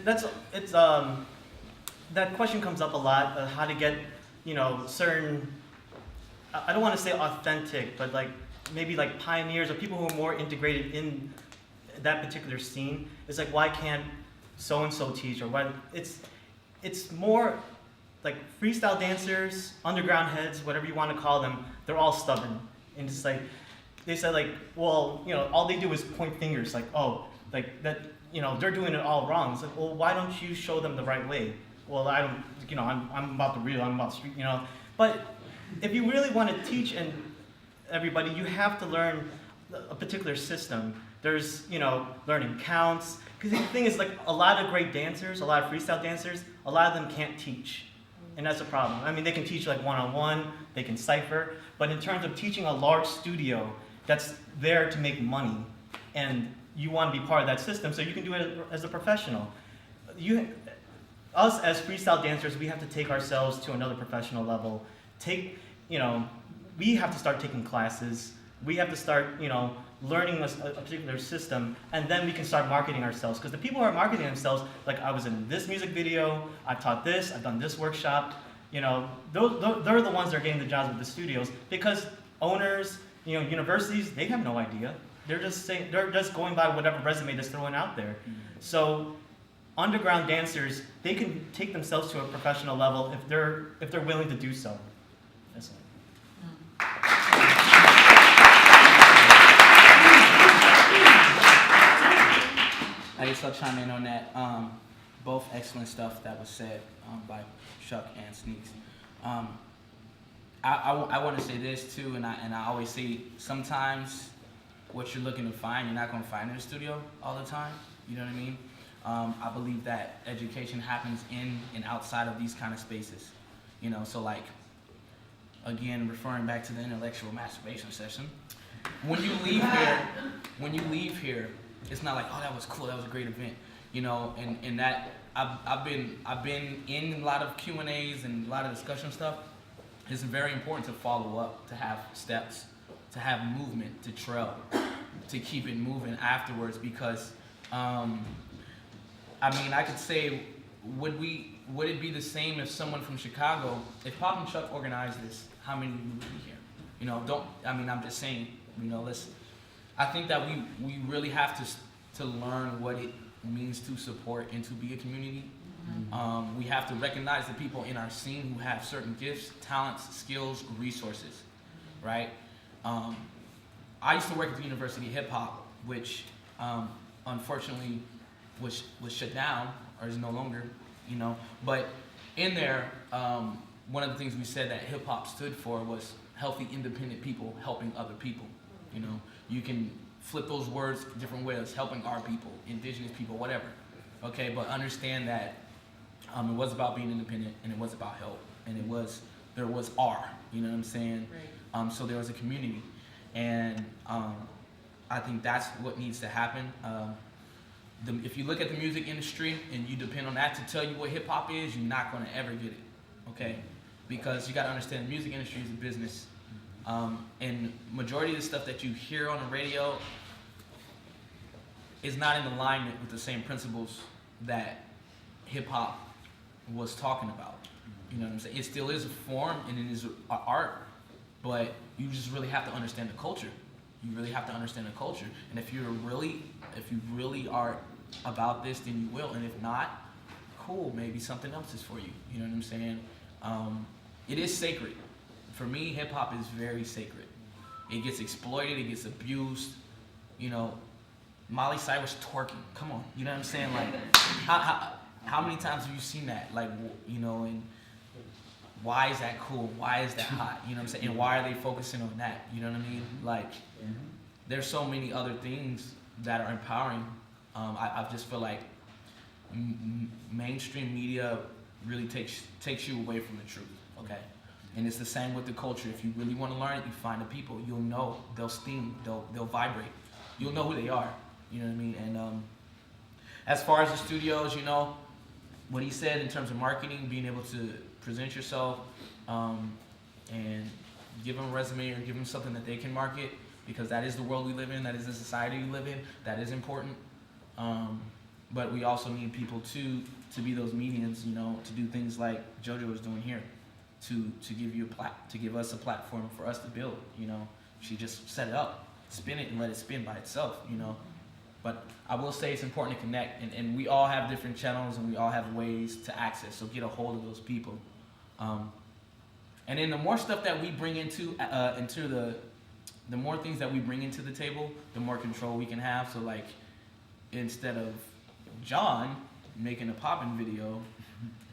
that's it's that question comes up a lot. How to get certain. I don't want to say authentic, but like maybe like pioneers or people who are more integrated in that particular scene. It's like why can't so and so teach or why it's more like freestyle dancers, underground heads, whatever you want to call them. They're all stubborn and just like they said like well all they do is point fingers like oh like that they're doing it all wrong. It's like well why don't you show them the right way? Well I don't I'm about the real I'm about street but if you really want to teach and everybody you have to learn a particular system. There's learning counts because the thing is like a lot of great dancers, a lot of freestyle dancers, a lot of them can't teach. And that's a problem. I mean, they can teach like one-on-one, they can cipher, but in terms of teaching a large studio that's there to make money, and you want to be part of that system, so you can do it as a professional. Us as freestyle dancers, we have to take ourselves to another professional level. We have to start taking classes. We have to start, learning a particular system, and then we can start marketing ourselves. Because the people who are marketing themselves, like I was in this music video, I taught this, I've done this workshop, they're the ones that are getting the jobs with the studios. Because owners, universities, they have no idea. They're just going by whatever resume that's thrown out there. So underground dancers, they can take themselves to a professional level if they're willing to do so. That's it. I guess I'll chime in on that. Both excellent stuff that was said by Chuck and Sneaks. I want to say this too, and I always say sometimes what you're looking to find, you're not going to find in the studio all the time. You know what I mean? I believe that education happens in and outside of these kind of spaces. So like, again, referring back to the intellectual masturbation session, when you leave here, it's not like, oh, that was cool, that was a great event, and that I've been in a lot of Q&As and a lot of discussion stuff. It's very important to follow up, to have steps, to have movement, to trail, to keep it moving afterwards. Because, I could say, would it be the same if someone from Chicago, if Pop and Chuck organized this, how many would be here? I'm just saying, I think that we really have to learn what it means to support and to be a community. We have to recognize the people in our scene who have certain gifts, talents, skills, resources, right? I used to work at the University of Hip Hop, which unfortunately was shut down or is no longer, But in there, one of the things we said that hip hop stood for was healthy, independent people helping other people. You can flip those words different ways, helping our people, indigenous people, whatever. Okay, but understand that it was about being independent, and it was about help, and there was R. You know what I'm saying? Right. So there was a community, and I think that's what needs to happen. If you look at the music industry and you depend on that to tell you what hip hop is, you're not going to ever get it. Okay, because you got to understand the music industry is a business. And majority of the stuff that you hear on the radio is not in alignment with the same principles that hip hop was talking about. You know what I'm saying? It still is a form and it is art, but you just really have to understand the culture. You really have to understand the culture. And if you really are about this, then you will. And if not, cool, maybe something else is for you. You know what I'm saying? It is sacred. For me, hip hop is very sacred. It gets exploited, it gets abused. Miley Cyrus twerking. Come on, you know what I'm saying? Like, how many times have you seen that? Like, and why is that cool? Why is that hot? You know what I'm saying? And why are they focusing on that? You know what I mean? Like, there's so many other things that are empowering. I just feel like mainstream media really takes you away from the truth. Okay. And it's the same with the culture. If you really want to learn it, you find the people. You'll know. They'll steam. They'll vibrate. You'll know who they are. You know what I mean? And as far as the studios, what he said in terms of marketing, being able to present yourself and give them a resume or give them something that they can market, because that is the world we live in. That is the society we live in. That is important. but we also need people to be those mediums, you know, to do things like JoJo is doing here, to give us a platform for us to build. You know, she just set it up, spin it, and let it spin by itself. You know, but I will say it's important to connect, and we all have different channels and we all have ways to access. So get a hold of those people, and then the more stuff that we bring into the more things that we bring into the table, the more control we can have. So like, instead of John making a poppin' video,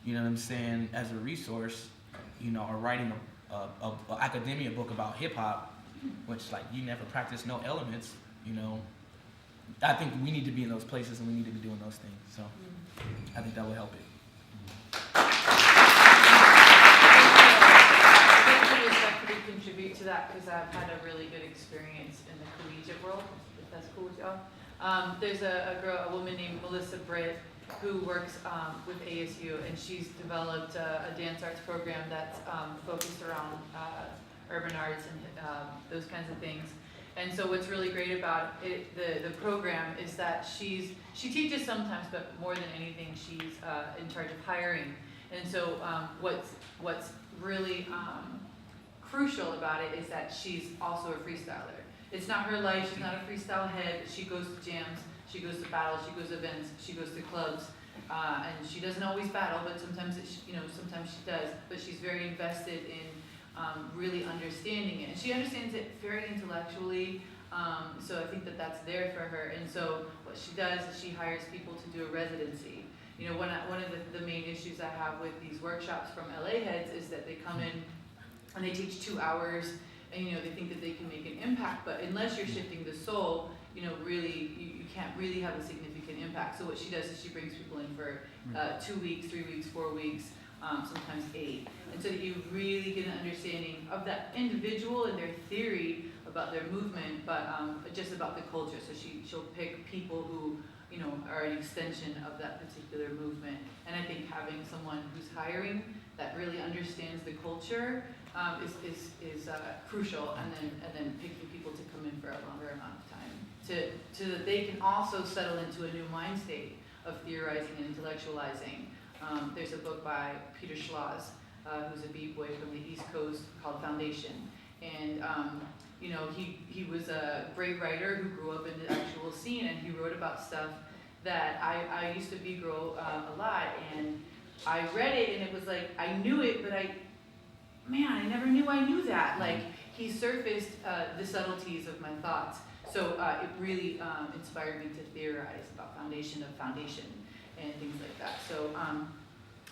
you know what I'm saying, as a resource, you know, or writing a academia book about hip hop, which like you never practice no elements, you know. I think we need to be in those places and we need to be doing those things. So I think that will help it. Contribute to that because I've had a really good experience in the collegiate world, if that's cool with y'all. There's a woman named Melissa Britt who works with ASU, and she's developed a dance arts program that's focused around urban arts and those kinds of things. And so what's really great about it, the program, is that she teaches sometimes, but more than anything, she's in charge of hiring. And so what's really crucial about it is that she's also a freestyler. It's not her life, she's not a freestyle head. She goes to jams, she goes to battles, she goes to events, she goes to clubs, and she doesn't always battle, but sometimes sometimes she does. But she's very invested in really understanding it, and she understands it very intellectually. So I think that that's there for her. And so what she does is she hires people to do a residency. You know, one of the main issues I have with these workshops from LA heads is that they come in and they teach 2 hours, and you know they think that they can make an impact, but unless you're shifting the soul, you know, really you can't really have a significant impact. So what she does is she brings people in for 2 weeks, 3 weeks, 4 weeks, sometimes 8, and so that you really get an understanding of that individual and their theory about their movement, but just about the culture. So she'll pick people who, you know, are an extension of that particular movement. And I think having someone who's hiring that really understands the culture is crucial, and then picking people to come in for a longer amount of time, so that they can also settle into a new mind state of theorizing and intellectualizing. There's a book by Peter Schloss, who's a b-boy from the East Coast, called Foundation, and you know, he was a great writer who grew up in the actual scene, and he wrote about stuff that I used to b-girl a lot, and I read it and it was like I knew it, but I never knew I knew that. Like, he surfaced the subtleties of my thoughts. So it really inspired me to theorize about foundation of foundation and things like that. So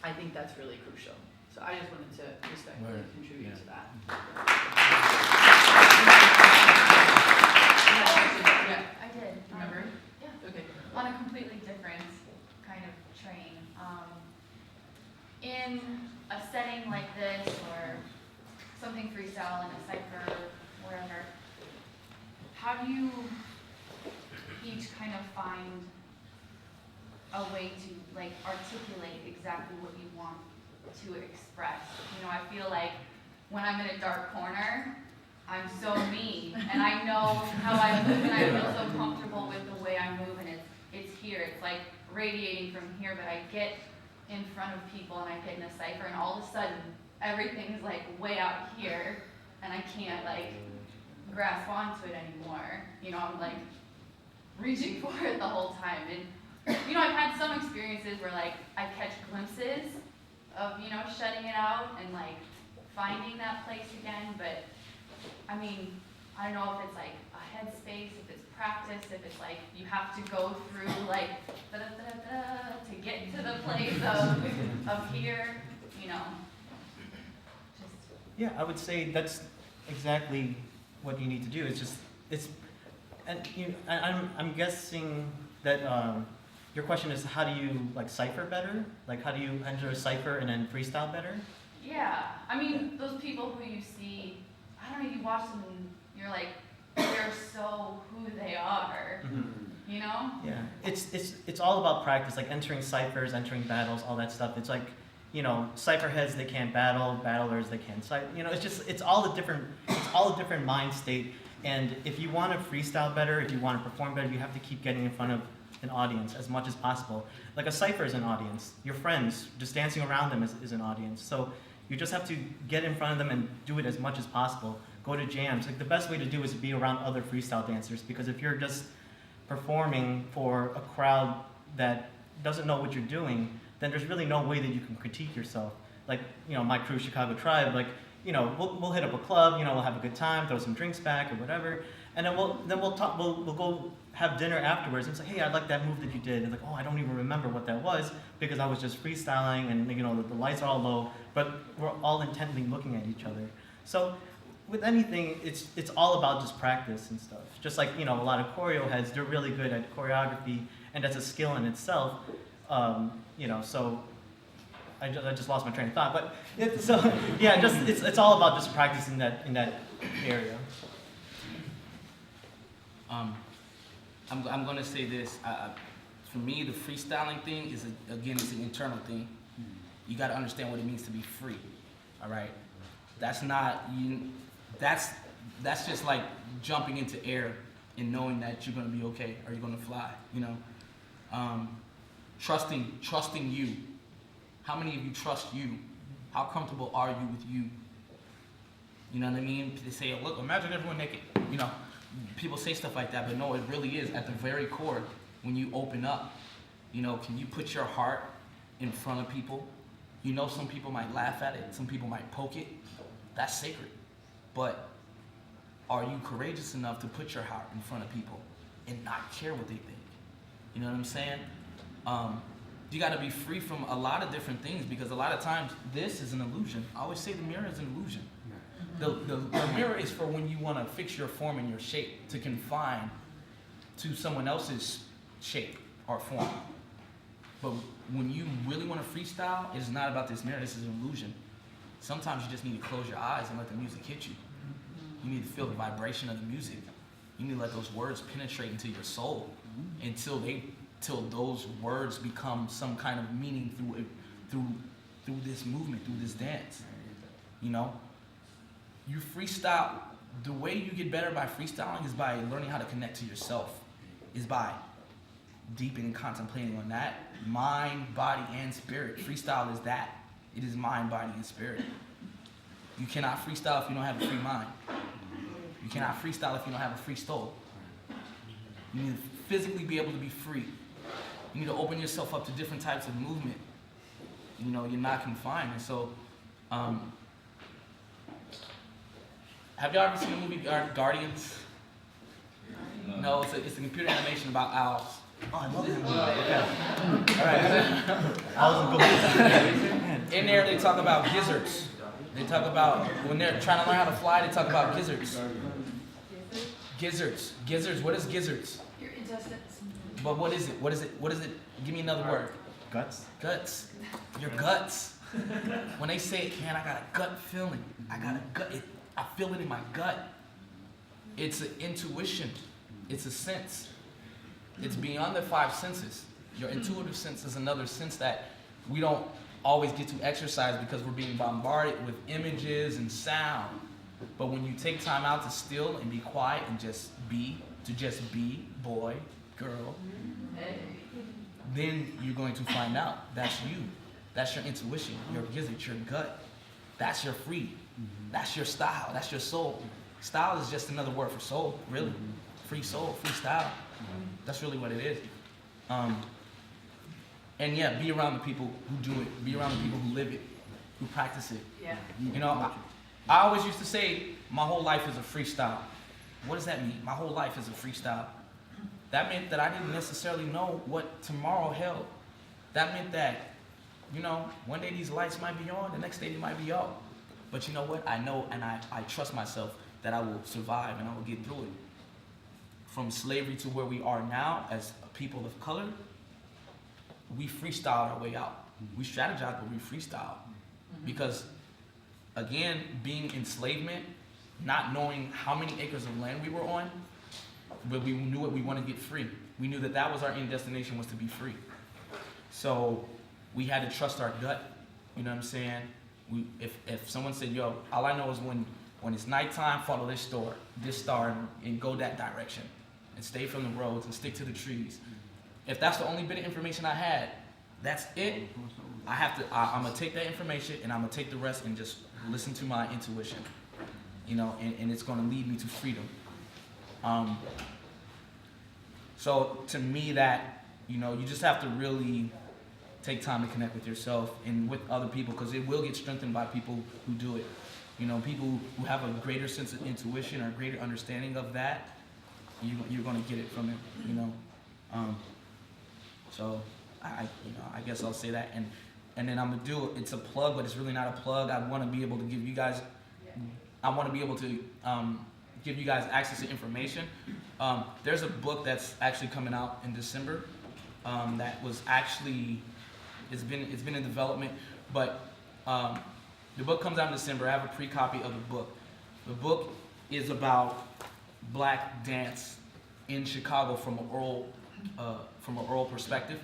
I think that's really crucial. So I just wanted to respectfully contribute to that. Yeah. I did. Remember? Yeah. Okay. On a completely different kind of train. In a setting like this, or something freestyle in a cipher, wherever, how do you each kind of find a way to like articulate exactly what you want to express? You know, I feel like when I'm in a dark corner, I'm so me, and I know how I move, and I feel so comfortable with the way I move, and it's here. It's like radiating from here, but I get in front of people and I get in a cipher, and all of a sudden everything's like way out here, and I can't like grasp onto it anymore. You know, I'm like reaching for it the whole time. And you know, I've had some experiences where like I catch glimpses of, you know, shutting it out and like finding that place again, but I mean, I don't know if it's like a headspace, if it's practice, if it's like you have to go through like to get to the place of here, you know. Just Yeah, I would say that's exactly what you need to do. I'm guessing that your question is, how do you like cipher better? Like, how do you enter a cipher and then freestyle better? yeah, I mean, those people who you see, I don't know, you watch them and you're like, they're so who they are, you know? Yeah, it's all about practice, like entering ciphers, entering battles, all that stuff. It's like, you know, cipher heads, they can't battle, battlers, they can't cipher. You know, it's all a different mind state. And if you want to freestyle better, if you want to perform better, you have to keep getting in front of an audience as much as possible. Like a cipher is an audience. Your friends, just dancing around them is an audience. So you just have to get in front of them and do it as much as possible. Go to jams. Like the best way to do is be around other freestyle dancers, because if you're just performing for a crowd that doesn't know what you're doing, then there's really no way that you can critique yourself. Like, you know, my crew, Chicago Tribe, like, you know, we'll hit up a club, you know, we'll have a good time, throw some drinks back or whatever, and then we'll talk, we'll go have dinner afterwards and say, hey, I like that move that you did. And like, oh, I don't even remember what that was because I was just freestyling, and you know, the lights are all low, but we're all intently looking at each other. So with anything, it's all about just practice and stuff. Just like, you know, a lot of choreo heads, they're really good at choreography, and that's a skill in itself. You know, so I just lost my train of thought, but yeah, it's all about just practicing in that area. I'm gonna say this. For me, the freestyling thing is it's an internal thing. You got to understand what it means to be free. All right, that's not you. That's just like jumping into air and knowing that you're gonna be okay or you're gonna fly. You know, trusting you. How many of you trust you? How comfortable are you with you? You know what I mean? They say, look, imagine everyone naked. You know, people say stuff like that, but no, it really is at the very core. When you open up, you know, can you put your heart in front of people? You know, some people might laugh at it, some people might poke it. That's sacred. But are you courageous enough to put your heart in front of people and not care what they think? You know what I'm saying? You got to be free from a lot of different things, because a lot of times this is an illusion. I always say the mirror is an illusion. The mirror is for when you want to fix your form and your shape to confine to someone else's shape or form. But when you really want to freestyle, it is not about this mirror. This is an illusion. Sometimes you just need to close your eyes and let the music hit you. You need to feel the vibration of the music. You need to let those words penetrate into your soul until those words become some kind of meaning through this movement, through this dance. You know, you freestyle. The way you get better by freestyling is by learning how to connect to yourself. Is by deepening and contemplating on that. Mind, body, and spirit. Freestyle is that. It is mind, body, and spirit. You cannot freestyle if you don't have a free mind. You cannot freestyle if you don't have a free soul. You need to physically be able to be free. You need to open yourself up to different types of movement. You know, you're not confined. And so, have y'all ever seen the movie Guardians? No, it's a computer animation about owls. Oh, I love that movie. Okay. All right. Owls and In there, they talk about gizzards. They talk about, when they're trying to learn how to fly, they talk about gizzards. Gizzards. Gizzards. What is gizzards? Your intestines. But what is it? What is it? What is it? Give me another word. Guts. Guts. Your guts. When they say, man, I got a gut feeling. I got a gut. I feel it in my gut. It's an intuition. It's a sense. It's beyond the five senses. Your intuitive sense is another sense that we don't always get to exercise because we're being bombarded with images and sound. But when you take time out to still and be quiet and just be, boy, girl, then you're going to find out that's you. That's your intuition, your gizzard, your gut. That's your free. That's your style. That's your soul. Style is just another word for soul, really. Free soul, free style. That's really what it is. And yeah, be around the people who do it. Be around the people who live it, who practice it. Yeah. You know, I always used to say my whole life is a freestyle. What does that mean? My whole life is a freestyle. That meant that I didn't necessarily know what tomorrow held. That meant that, you know, one day these lights might be on, the next day they might be off. But you know what? I know and I trust myself that I will survive and I will get through it. From slavery to where we are now as people of color, we freestyle our way out. We strategize, but we freestyle. Because, again, being enslavement, not knowing how many acres of land we were on, but we knew what we wanted to get free. We knew that that was our end destination, was to be free. So we had to trust our gut. You know what I'm saying? If someone said, yo, all I know is when it's nighttime, follow this star, and go that direction. And stay from the roads and stick to the trees. If that's the only bit of information I had, that's it. I'm gonna take that information and I'm gonna take the rest and just listen to my intuition, you know, and it's gonna lead me to freedom. So to me, that, you know, you just have to really take time to connect with yourself and with other people, because it will get strengthened by people who do it. You know, people who have a greater sense of intuition or a greater understanding of that, you're gonna get it from it, you know. So I guess I'll say that, and then I'm gonna do it. It's a plug, but it's really not a plug. I want to be able to give you guys, give you guys access to information. There's a book that's actually coming out in December. That was actually, it's been in development, but the book comes out in December. I have a pre-copy of the book. The book is about black dance in Chicago from an oral perspective,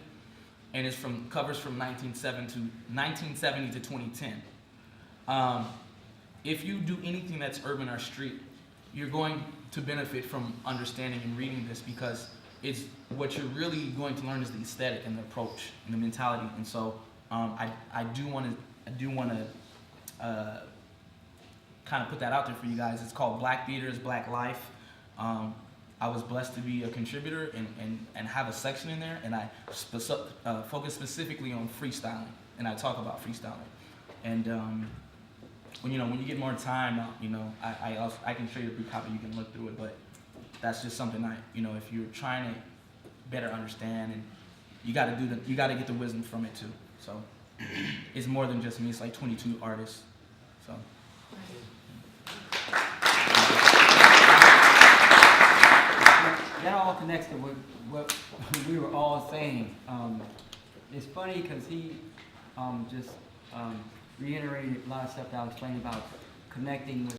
and it's covers from 1970 to 2010. If you do anything that's urban or street, you're going to benefit from understanding and reading this, because it's what you're really going to learn is the aesthetic and the approach and the mentality. And so I do want to kind of put that out there for you guys. It's called Black Theaters, Black Life. I was blessed to be a contributor and have a section in there, and I focus specifically on freestyling, and I talk about freestyling. And when you get more time, I can show you the pre-copy. You can look through it, but that's just something if you're trying to better understand, and you got to get the wisdom from it too. So it's more than just me. It's like 22 artists. So. That all connects to what we were all saying. It's funny because he just reiterated a lot of stuff that I was explaining about connecting with